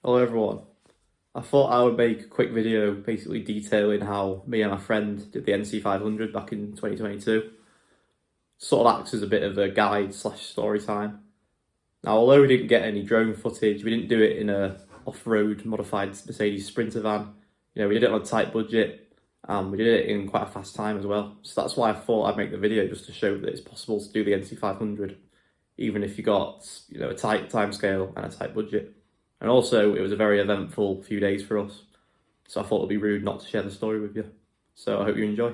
Hello everyone. I thought I would make a quick video basically detailing how me and my friend did the NC500 back in 2022. Sort of acts as a bit of a guide / story time. Now, although we didn't get any drone footage, we didn't do it in a off-road modified Mercedes Sprinter van. We did it on a tight budget and we did it in quite a fast time as well. So that's why I thought I'd make the video, just to show that it's possible to do the NC500 even if you got a tight timescale and a tight budget. And also, it was a very eventful few days for us, so I thought it would be rude not to share the story with you. So I hope you enjoy.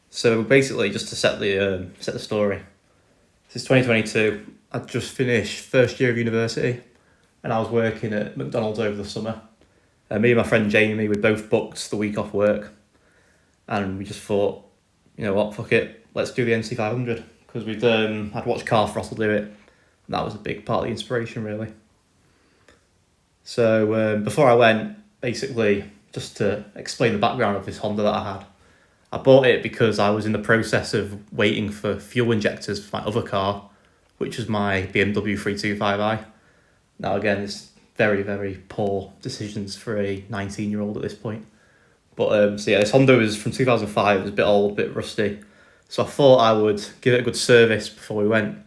So basically, just to set the story, this is 2022. I'd just finished first year of university, and I was working at McDonald's over the summer. Me and my friend Jamie, we both booked the week off work, and we just thought, you know what, fuck it, let's do the NC500, because I'd watched Carl Throttle do it, and that was a big part of the inspiration, really. So before I went, basically, just to explain the background of this Honda that I had, I bought it because I was in the process of waiting for fuel injectors for my other car, which was my BMW 325i. Now again, it's very, very poor decisions for a 19-year-old at this point. But so yeah, this Honda was from 2005, it was a bit old, a bit rusty. So I thought I would give it a good service before we went.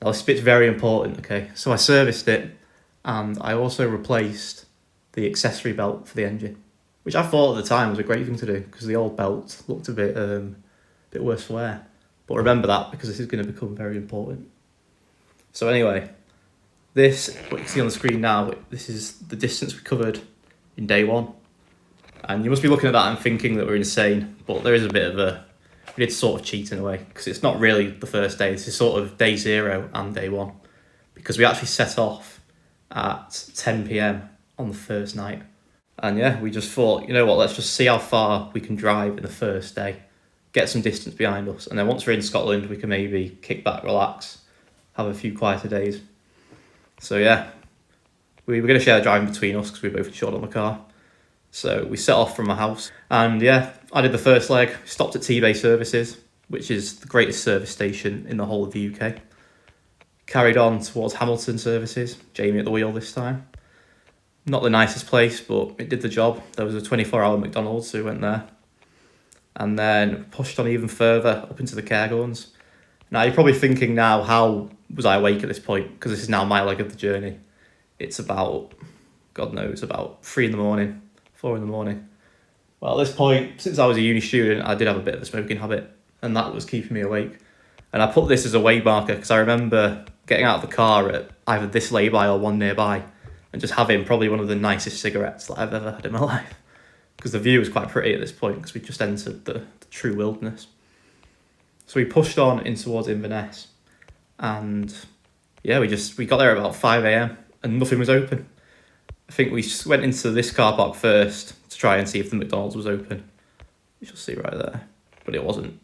Now this bit's very important, okay? So I serviced it, and I also replaced the accessory belt for the engine, which I thought at the time was a great thing to do because the old belt looked a bit worse for wear. But remember that, because this is going to become very important. So anyway, this, what you can see on the screen now, this is the distance we covered in day one. And you must be looking at that and thinking that we're insane, but there is a bit of we did sort of cheat in a way, because it's not really the first day, this is sort of day 0 and day 1, because we actually set off at 10 PM on the first night. And yeah, we just thought, you know what, let's just see how far we can drive in the first day, get some distance behind us, and then once we're in Scotland, we can maybe kick back, relax, have a few quieter days. So yeah, we were going to share the driving between us because we were both insured on the car. So we set off from my house, and yeah, I did the first leg, stopped at T-Bay Services, which is the greatest service station in the whole of the UK. Carried on towards Hamilton Services, Jamie at the wheel this time. Not the nicest place, but it did the job. There was a 24-hour McDonald's, so we went there. And then pushed on even further up into the Cairngorms. Now you're probably thinking now, how was I awake at this point? Because this is now my leg of the journey. It's about, God knows, about 3 in the morning, 4 in the morning. Well, at this point, since I was a uni student, I did have a bit of a smoking habit, and that was keeping me awake. And I put this as a way marker because I remember getting out of the car at either this lay-by or one nearby and just having probably one of the nicest cigarettes that I've ever had in my life, because the view was quite pretty at this point because we just entered the true wilderness. So we pushed on in towards Inverness, and yeah, we got there at about 5 AM and nothing was open. I think we went into this car park first to try and see if the McDonald's was open. You shall see right there, but it wasn't.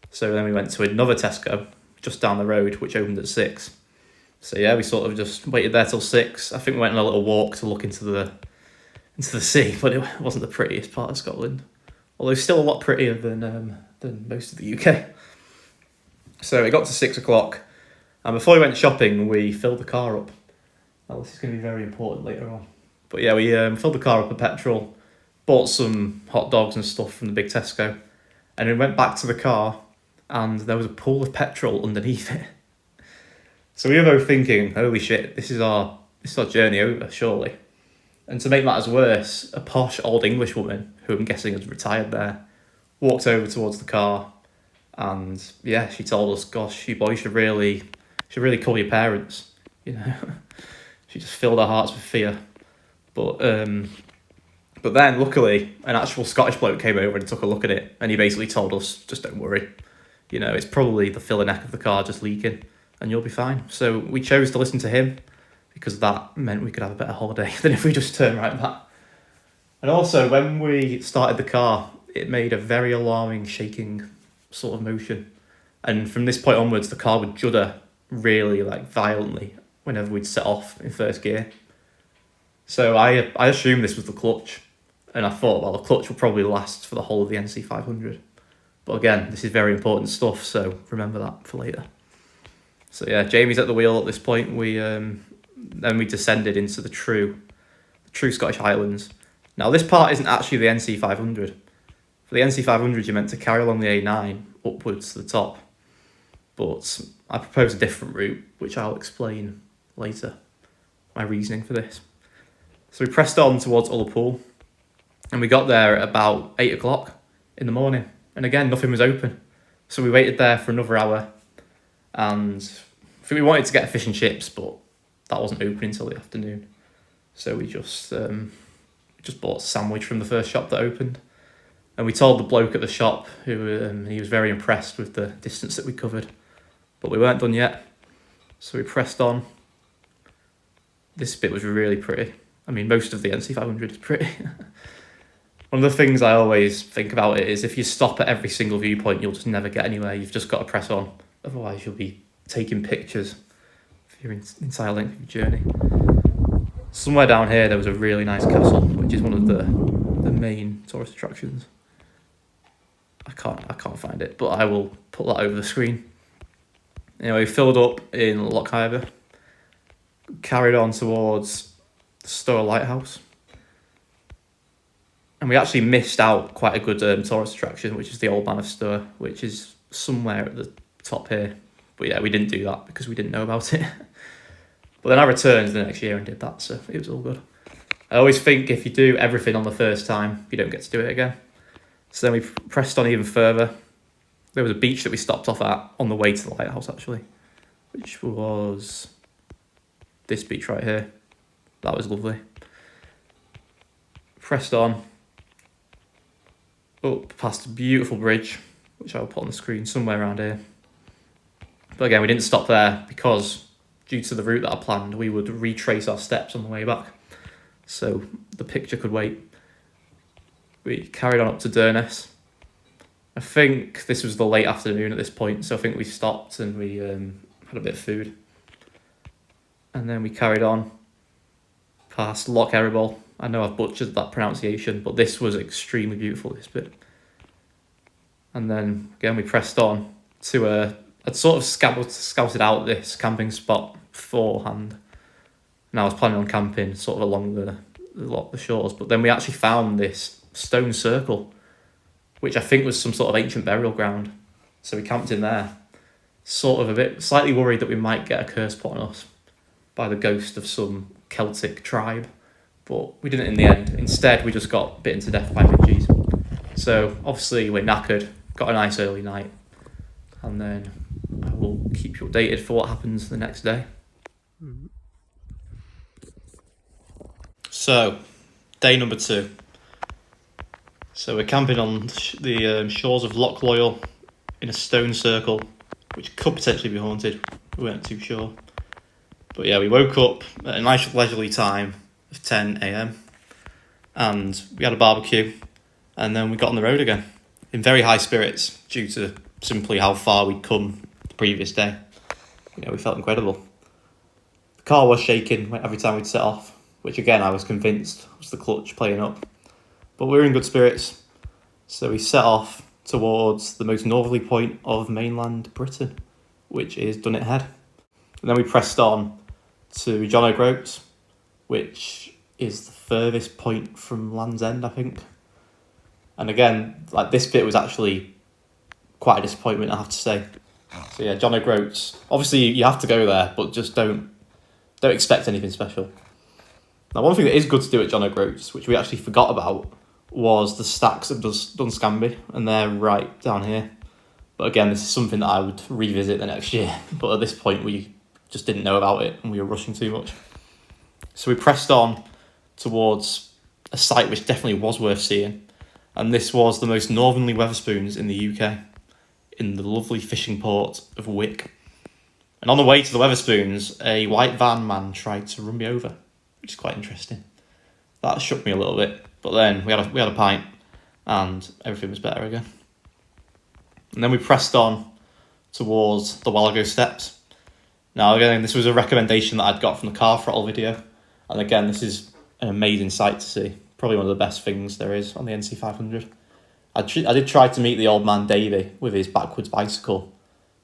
So then we went to another Tesco just down the road, which opened at 6. So yeah, we sort of just waited there till 6. I think we went on a little walk to look into the sea, but it wasn't the prettiest part of Scotland, although still a lot prettier than most of the UK. So it got to 6 o'clock, and before we went shopping, we filled the car up. Now this is going to be very important later on. But yeah, we filled the car up with petrol, bought some hot dogs and stuff from the big Tesco, and we went back to the car, and there was a pool of petrol underneath it. So we were both thinking, holy shit, this is our journey over, surely. And to make matters worse, a posh old English woman, who I'm guessing has retired there, walked over towards the car, and yeah, she told us, gosh, you boys should really call your parents, She just filled our hearts with fear. But then, luckily, an actual Scottish bloke came over and took a look at it, and he basically told us, just don't worry. It's probably the filler neck of the car just leaking, and you'll be fine. So we chose to listen to him, because that meant we could have a better holiday than if we just turned right back. And also, when we started the car, it made a very alarming shaking sort of motion. And from this point onwards, the car would judder really violently whenever we'd set off in first gear. So I assumed this was the clutch, and I thought, well, the clutch will probably last for the whole of the NC500. But again, this is very important stuff, so remember that for later. So yeah, Jamie's at the wheel at this point. We Then we descended into the true Scottish Highlands. Now this part isn't actually the NC500. For the NC500 you're meant to carry along the A9 upwards to the top. But I propose a different route, which I'll explain later, my reasoning for this. So we pressed on towards Ullapool, and we got there at about 8 o'clock in the morning. And again, nothing was open. So we waited there for another hour, and I think we wanted to get a fish and chips, but that wasn't open until the afternoon. So we just bought a sandwich from the first shop that opened. And we told the bloke at the shop, who he was very impressed with the distance that we covered. But we weren't done yet, so we pressed on. This bit was really pretty. I mean, most of the NC500 is pretty. One of the things I always think about it is if you stop at every single viewpoint, you'll just never get anywhere. You've just got to press on. Otherwise, you'll be taking pictures for your entire length of your journey. Somewhere down here, there was a really nice castle, which is one of the main tourist attractions. I can't find it, but I will put that over the screen. Anyway, we filled up in Lochivor, carried on towards the Stour Lighthouse, and we actually missed out quite a good tourist attraction, which is the Old Man of Stour, which is somewhere at the top here. But yeah, we didn't do that because we didn't know about it. But then I returned the next year and did that, so it was all good. I always think if you do everything on the first time, you don't get to do it again. So then we pressed on even further. There was a beach that we stopped off at on the way to the lighthouse, actually, which was this beach right here. That was lovely. Pressed on up past a beautiful bridge, which I'll put on the screen somewhere around here. But again, we didn't stop there because due to the route that I planned, we would retrace our steps on the way back. So the picture could wait. We carried on up to Durness. I think this was the late afternoon at this point, so I think we stopped and we had a bit of food. And then we carried on past Loch Eriboll. I know I've butchered that pronunciation, but this was extremely beautiful, this bit. And then again we pressed on to I'd sort of scouted out this camping spot beforehand, and I was planning on camping sort of along the shores, but then we actually found this stone circle, which I think was some sort of ancient burial ground. So we camped in there, sort of slightly worried that we might get a curse put on us by the ghost of some Celtic tribe, but we didn't in the end. Instead, we just got bitten to death by midges. So obviously we're knackered, got a nice early night, and then I will keep you updated for what happens the next day. So, day number 2. So we're camping on the shores of Loch Loyal in a stone circle, which could potentially be haunted. We weren't too sure. But yeah, we woke up at a nice leisurely time of 10 a.m. and we had a barbecue, and then we got on the road again in very high spirits due to simply how far we'd come the previous day. You know, we felt incredible. The car was shaking every time we'd set off, which again I was convinced was the clutch playing up. But we were in good spirits, so we set off towards the most northerly point of mainland Britain, which is Dunnet Head. And then we pressed on to John O'Groats, which is the furthest point from Land's End, I think. And again, like, this bit was actually quite a disappointment, I have to say. So yeah, John O'Groats. Obviously, you have to go there, but just don't expect anything special. Now, one thing that is good to do at John O'Groats, which we actually forgot about, was the stacks of Dunscamby, and they're right down here. But again, this is something that I would revisit the next year. But at this point, we just didn't know about it, and we were rushing too much. So we pressed on towards a site which definitely was worth seeing, and this was the most northerly Wetherspoons in the UK, in the lovely fishing port of Wick. And on the way to the Wetherspoons, a white van man tried to run me over, which is quite interesting. That shook me a little bit, but then we had a pint, and everything was better again. And then we pressed on towards the Wallago Steps. Now again, this was a recommendation that I'd got from the car throttle video, and again, this is an amazing sight to see. Probably one of the best things there is on the NC500. I did try to meet the old man Davy with his backwards bicycle,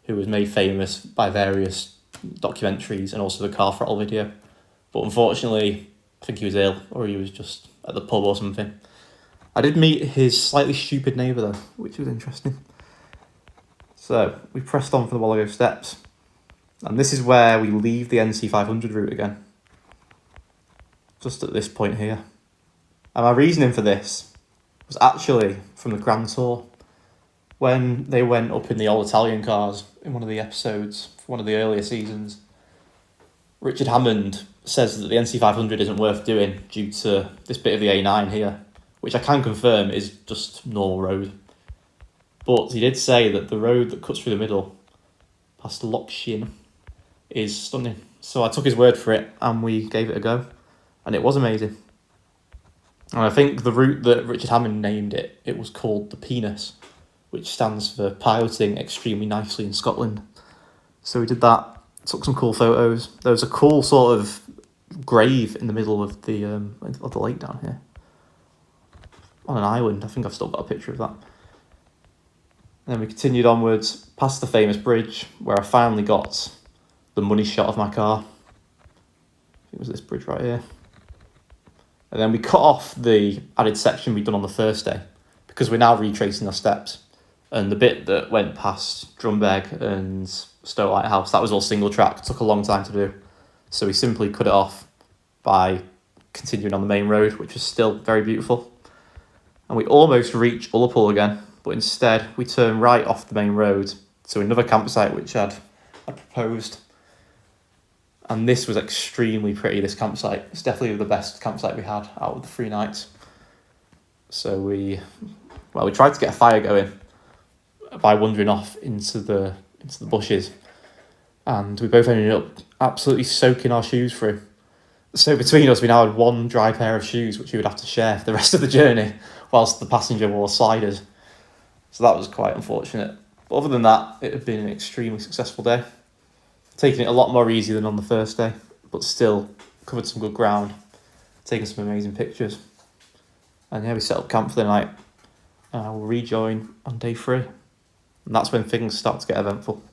who was made famous by various documentaries and also the car throttle video. But unfortunately, I think he was ill or he was just at the pub or something. I did meet his slightly stupid neighbour though, which was interesting. So we pressed on for the Wallago Steps, and this is where we leave the NC500 route again. Just at this point here. And my reasoning for this was actually from the Grand Tour. When they went up in the all Italian cars in one of the episodes, one of the earlier seasons, Richard Hammond says that the NC500 isn't worth doing due to this bit of the A9 here, which I can confirm is just normal road. But he did say that the road that cuts through the middle, past Lokshin, is stunning. So I took his word for it and we gave it a go. And it was amazing. And I think the route that Richard Hammond named it, it was called the Penis, which stands for piloting extremely nicely in Scotland. So we did that, took some cool photos. There was a cool sort of grave in the middle of the lake down here. On an island, I think I've still got a picture of that. And then we continued onwards, past the famous bridge, where I finally got the money shot of my car. I think it was this bridge right here. And then we cut off the added section we'd done on the first day, because we're now retracing our steps. And the bit that went past Drumbeg and Stowe Lighthouse, that was all single track, it took a long time to do. So we simply cut it off by continuing on the main road, which was still very beautiful. And we almost reached Ullapool again, but instead we turned right off the main road to another campsite which I'd proposed. And this was extremely pretty, this campsite. It's definitely the best campsite we had out of the 3 nights. So we tried to get a fire going by wandering off into the bushes. And we both ended up absolutely soaking our shoes through. So between us, we now had one dry pair of shoes, which we would have to share for the rest of the journey, whilst the passenger wore sliders. So that was quite unfortunate. But other than that, it had been an extremely successful day. Taking it a lot more easy than on the first day, but still covered some good ground, taking some amazing pictures. And yeah, we set up camp for the night, and I will rejoin on day 3. And that's when things start to get eventful.